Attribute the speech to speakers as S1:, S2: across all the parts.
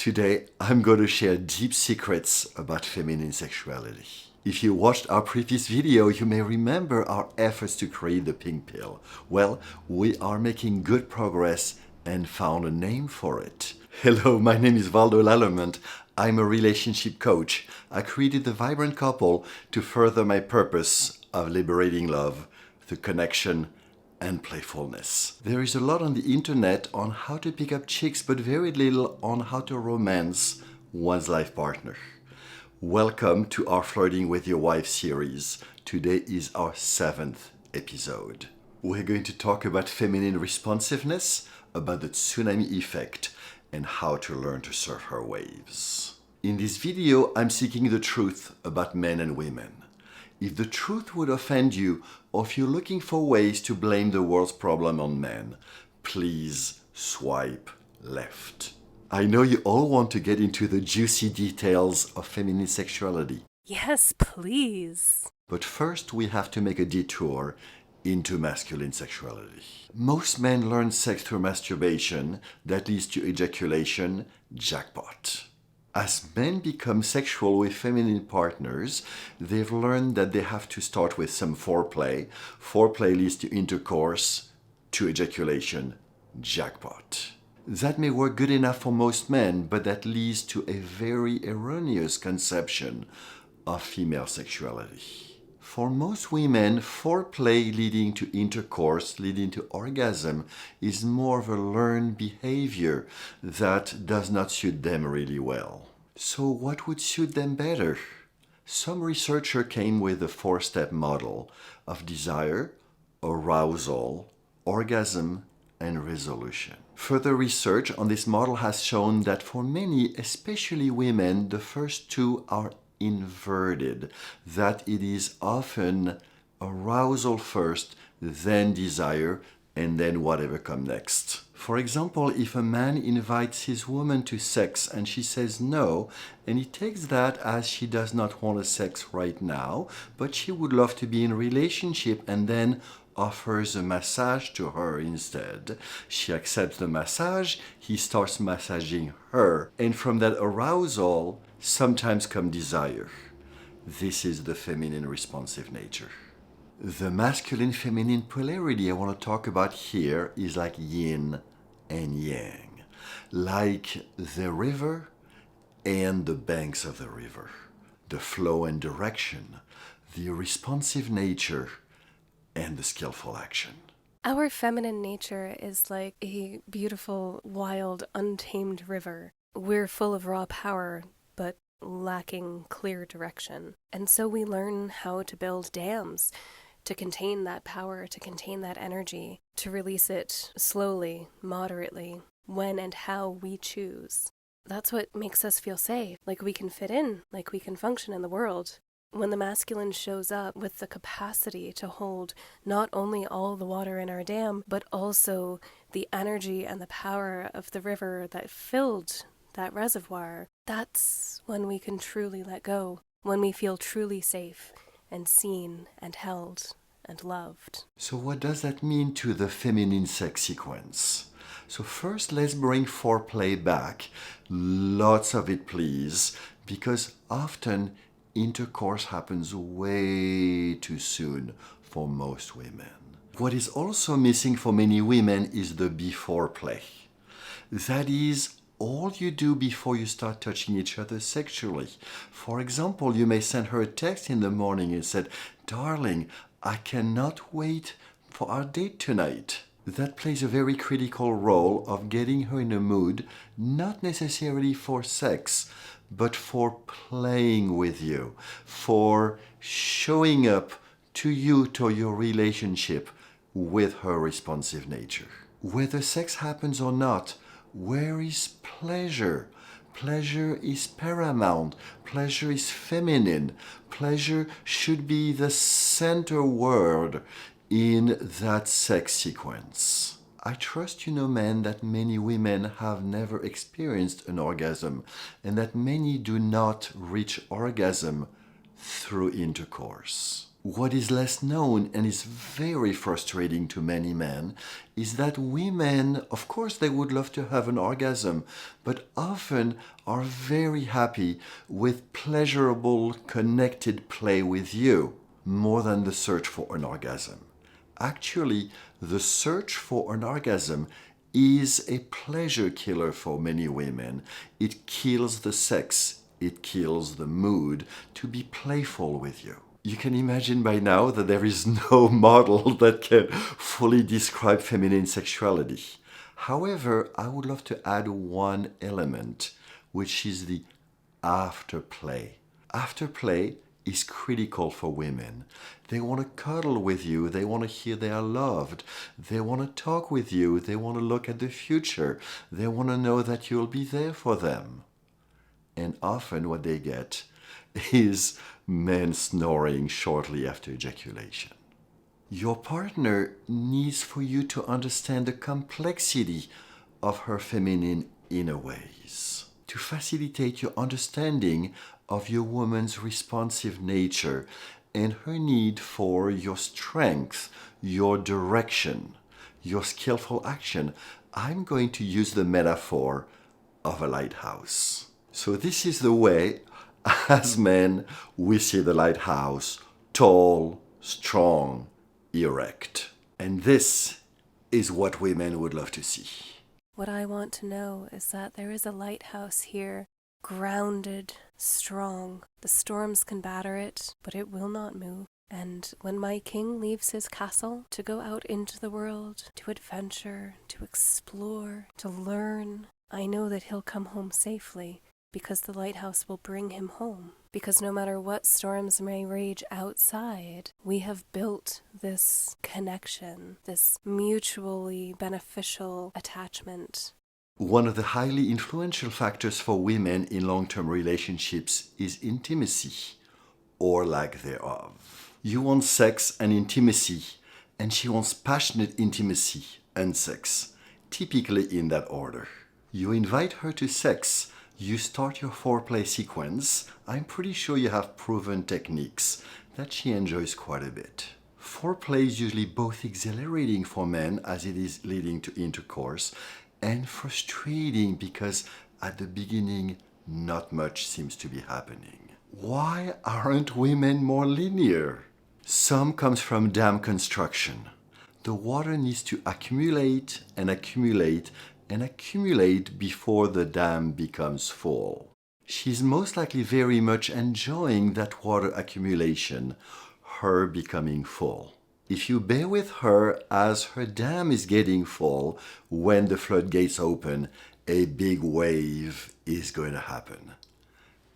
S1: Today, I'm going to share deep secrets about feminine sexuality. If you watched our previous video, you may remember our efforts to create the pink pill. Well, we are making good progress and found a name for it. Hello, my name is Valdo Lallemand. I'm a relationship coach. I created the Vibrant Couple to further my purpose of liberating love through connection and playfulness. There is a lot on the internet on how to pick up chicks, but very little on how to romance one's life partner. Welcome to our Flirting with Your Wife series. Today is our 7th episode. We're going to talk about feminine responsiveness, about the tsunami effect, and how to learn to surf her waves. In this video, I'm seeking the truth about men and women. If the truth would offend you, or if you're looking for ways to blame the world's problem on men, please swipe left. I know you all want to get into the juicy details of feminine sexuality.
S2: Yes, please.
S1: But first, we have to make a detour into masculine sexuality. Most men learn sex through masturbation that leads to ejaculation, jackpot. As men become sexual with feminine partners, they've learned that they have to start with some foreplay. Foreplay leads to intercourse, to ejaculation, jackpot. That may work good enough for most men, but that leads to a very erroneous conception of female sexuality. For most women, foreplay leading to intercourse, leading to orgasm, is more of a learned behavior that does not suit them really well. So what would suit them better? Some researcher came with a 4-step model of desire, arousal, orgasm, and resolution. Further research on this model has shown that for many, especially women, the first two are inverted, that it is often arousal first, then desire, and then whatever comes next. For example, if a man invites his woman to sex and she says no, and he takes that as she does not want a sex right now, but she would love to be in a relationship, and then offers a massage to her instead. She accepts the massage, he starts massaging her, and from that arousal sometimes comes desire. This is the feminine responsive nature. The masculine-feminine polarity I want to talk about here is like yin and yang, like the river and the banks of the river, the flow and direction, the responsive nature, and the skillful action.
S2: Our feminine nature is like a beautiful, wild, untamed river. We're full of raw power, but lacking clear direction. And so we learn how to build dams to contain that power, to contain that energy, to release it slowly, moderately, when and how we choose. That's what makes us feel safe, like we can fit in, like we can function in the world. When the masculine shows up with the capacity to hold not only all the water in our dam, but also the energy and the power of the river that filled that reservoir, that's when we can truly let go, when we feel truly safe and seen and held and loved.
S1: So what does that mean to the feminine sex sequence? So first, let's bring foreplay back. Lots of it, please, because often intercourse happens way too soon for most women. What is also missing for many women is the before play. That is all you do before you start touching each other sexually. For example, you may send her a text in the morning and said, "Darling, I cannot wait for our date tonight." That plays a very critical role of getting her in a mood, not necessarily for sex, but for playing with you, for showing up to you, to your relationship with her responsive nature. Whether sex happens or not, where is pleasure? Pleasure is paramount. Pleasure is feminine. Pleasure should be the center word in that sex sequence. I trust you know, men, that many women have never experienced an orgasm, and that many do not reach orgasm through intercourse. What is less known and is very frustrating to many men is that women, of course, they would love to have an orgasm, but often are very happy with pleasurable, connected play with you more than the search for an orgasm. Actually, the search for an orgasm is a pleasure killer for many women. It kills the sex, it kills the mood to be playful with you. You can imagine by now that there is no model that can fully describe feminine sexuality. However, I would love to add one element, which is the afterplay. Afterplay is critical for women. They want to cuddle with you, they want to hear they are loved, they want to talk with you, they want to look at the future, they want to know that you'll be there for them. And often what they get is men snoring shortly after ejaculation. Your partner needs for you to understand the complexity of her feminine inner ways, to facilitate your understanding of your woman's responsive nature and her need for your strength, your direction, your skillful action. I'm going to use the metaphor of a lighthouse. So this is the way, as men, we see the lighthouse, tall, strong, erect. And this is what women would love to see.
S2: What I want to know is that there is a lighthouse here, grounded, strong. The storms can batter it, but it will not move. And when my king leaves his castle to go out into the world, to adventure, to explore, to learn, I know that he'll come home safely, because the lighthouse will bring him home. Because no matter what storms may rage outside, we have built this connection, this mutually beneficial attachment.
S1: One of the highly influential factors for women in long-term relationships is intimacy, or lack thereof. You want sex and intimacy, and she wants passionate intimacy and sex, typically in that order. You invite her to sex, you start your foreplay sequence. I'm pretty sure you have proven techniques that she enjoys quite a bit. Foreplay is usually both exhilarating for men as it is leading to intercourse and frustrating because at the beginning not much seems to be happening. Why aren't women more linear? Some comes from dam construction. The water needs to accumulate and accumulate and accumulate before the dam becomes full. She's most likely very much enjoying that water accumulation, her becoming full. If you bear with her as her dam is getting full, when the floodgates open, a big wave is going to happen.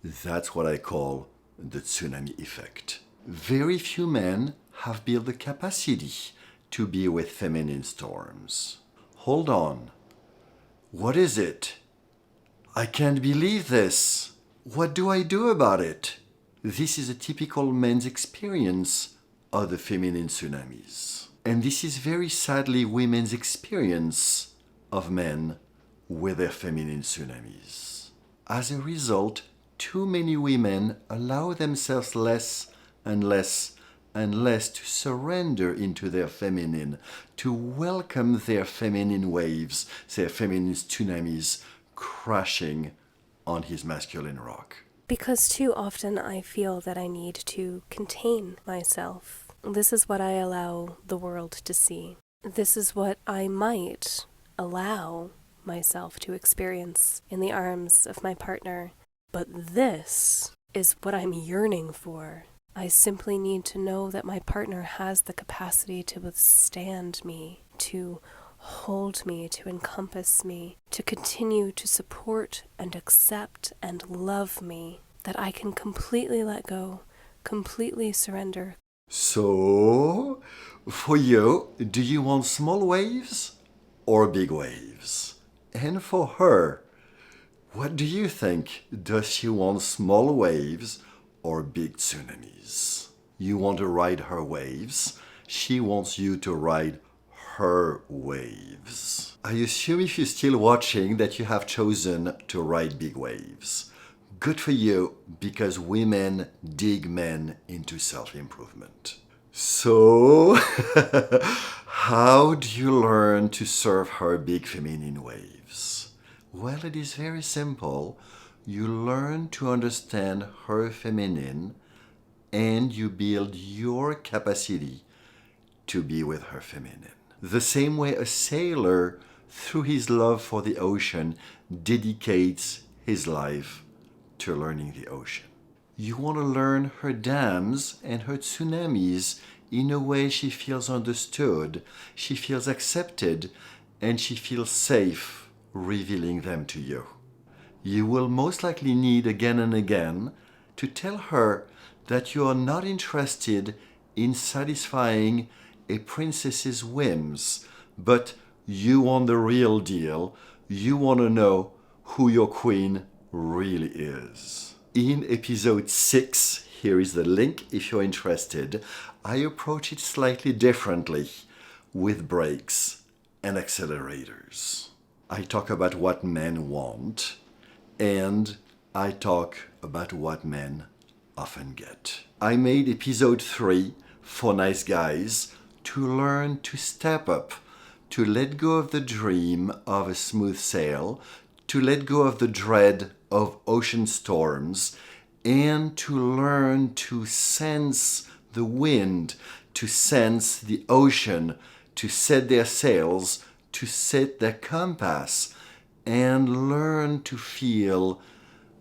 S1: That's what I call the tsunami effect. Very few men have built the capacity to be with feminine storms. Hold on. What is it? I can't believe this. What do I do about it? This is a typical men's experience of the feminine tsunamis. And this is very sadly women's experience of men with their feminine tsunamis. As a result, too many women allow themselves less and less and less to surrender into their feminine, to welcome their feminine waves, their feminine tsunamis crashing on his masculine rock.
S2: Because too often I feel that I need to contain myself. This is what I allow the world to see. This is what I might allow myself to experience in the arms of my partner. But this is what I'm yearning for. I simply need to know that my partner has the capacity to withstand me, to hold me, to encompass me, to continue to support and accept and love me, that I can completely let go, completely surrender.
S1: So, for you, do you want small waves or big waves? And for her, what do you think? Does she want small waves or big tsunamis? You want to ride her waves. She wants you to ride her waves. I assume if you're still watching that you have chosen to ride big waves. Good for you, because women dig men into self-improvement. So, how do you learn to surf her big feminine waves? Well, it is very simple. You learn to understand her feminine and you build your capacity to be with her feminine. The same way a sailor, through his love for the ocean, dedicates his life to learning the ocean. You want to learn her dams and her tsunamis in a way she feels understood, she feels accepted, and she feels safe revealing them to you. You will most likely need again and again to tell her that you are not interested in satisfying a princess's whims, but you want the real deal. You want to know who your queen really is. In episode 6, here is the link if you're interested, I approach it slightly differently with brakes and accelerators. I talk about what men want, and I talk about what men often get. I made episode 3 for nice guys to learn to step up, to let go of the dream of a smooth sail, to let go of the dread of ocean storms, and to learn to sense the wind, to sense the ocean, to set their sails, to set their compass, and learn to feel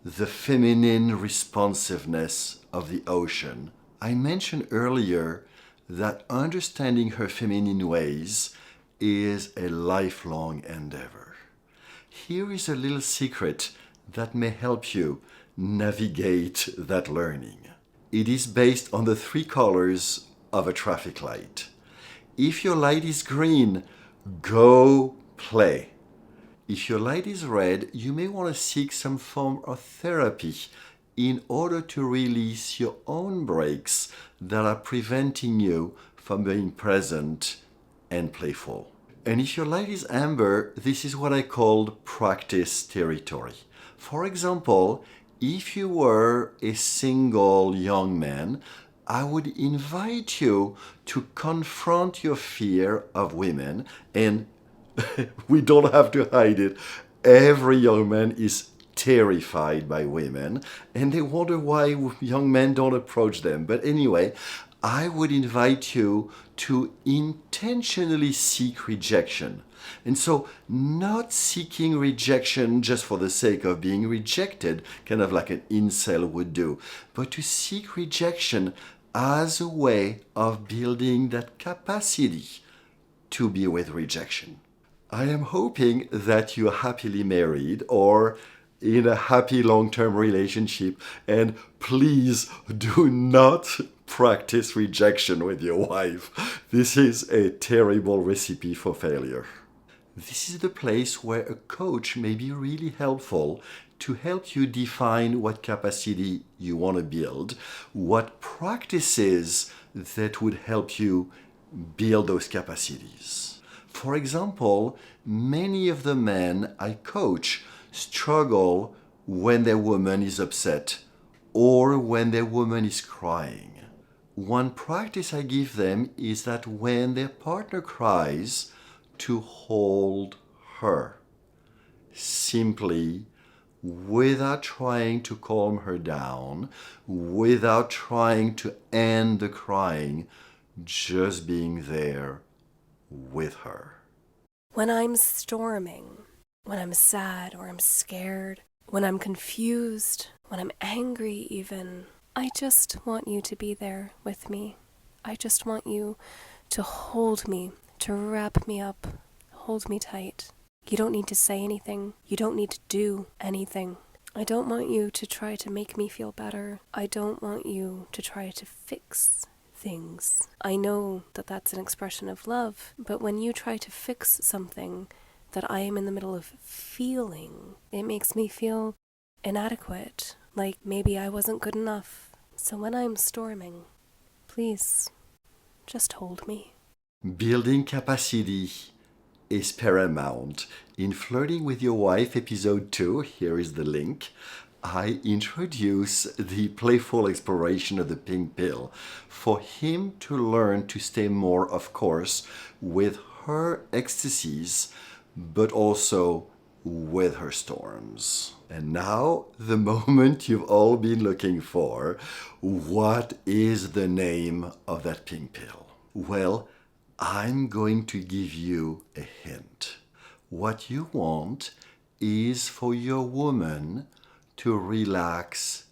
S1: the feminine responsiveness of the ocean. I mentioned earlier that understanding her feminine ways is a lifelong endeavor. Here is a little secret that may help you navigate that learning. It is based on the 3 colors of a traffic light. If your light is green, go play. If your light is red, you may want to seek some form of therapy in order to release your own brakes that are preventing you from being present and playful. And if your light is amber, this is what I call practice territory. For example, if you were a single young man, I would invite you to confront your fear of women, and we don't have to hide it. Every young man is terrified by women and they wonder why young men don't approach them. But anyway, I would invite you to intentionally seek rejection. And so, not seeking rejection just for the sake of being rejected, kind of like an incel would do, but to seek rejection as a way of building that capacity to be with rejection. I am hoping that you're happily married or in a happy long-term relationship, and please do not practice rejection with your wife. This is a terrible recipe for failure. This is the place where a coach may be really helpful to help you define what capacity you want to build, what practices that would help you build those capacities. For example, many of the men I coach struggle when their woman is upset or when their woman is crying. One practice I give them is that when their partner cries, to hold her. Simply, without trying to calm her down, without trying to end the crying, just being there with her.
S2: When I'm storming, when I'm sad or I'm scared, when I'm confused, when I'm angry even, I just want you to be there with me. I just want you to hold me, to wrap me up, hold me tight. You don't need to say anything. You don't need to do anything. I don't want you to try to make me feel better. I don't want you to try to fix things. I know that that's an expression of love, but when you try to fix something that I am in the middle of feeling, it makes me feel inadequate, like maybe I wasn't good enough. So when I'm storming, please, just hold me.
S1: Building capacity is paramount. In Flirting with Your Wife, episode 2, here is the link, I introduce the playful exploration of the pink pill for him to learn to stay more, of course, with her ecstasies, but also with her storms. And now, the moment you've all been looking for. What is the name of that pink pill? Well, I'm going to give you a hint. What you want is for your woman to relax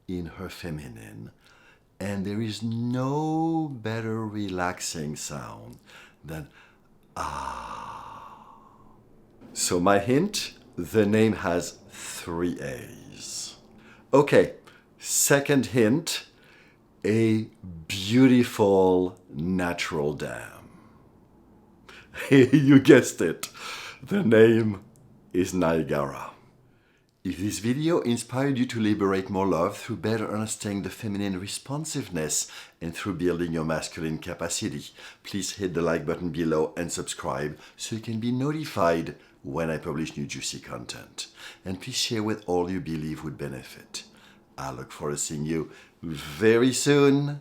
S1: in her feminine. And there is no better relaxing sound than ah. So my hint, the name has 3 A's. Okay, second hint, a beautiful natural dam. You guessed it. The name is Niagara. If this video inspired you to liberate more love through better understanding the feminine responsiveness and through building your masculine capacity, please hit the like button below and subscribe so you can be notified when I publish new juicy content. And please share with all you believe would benefit. I look forward to seeing you very soon.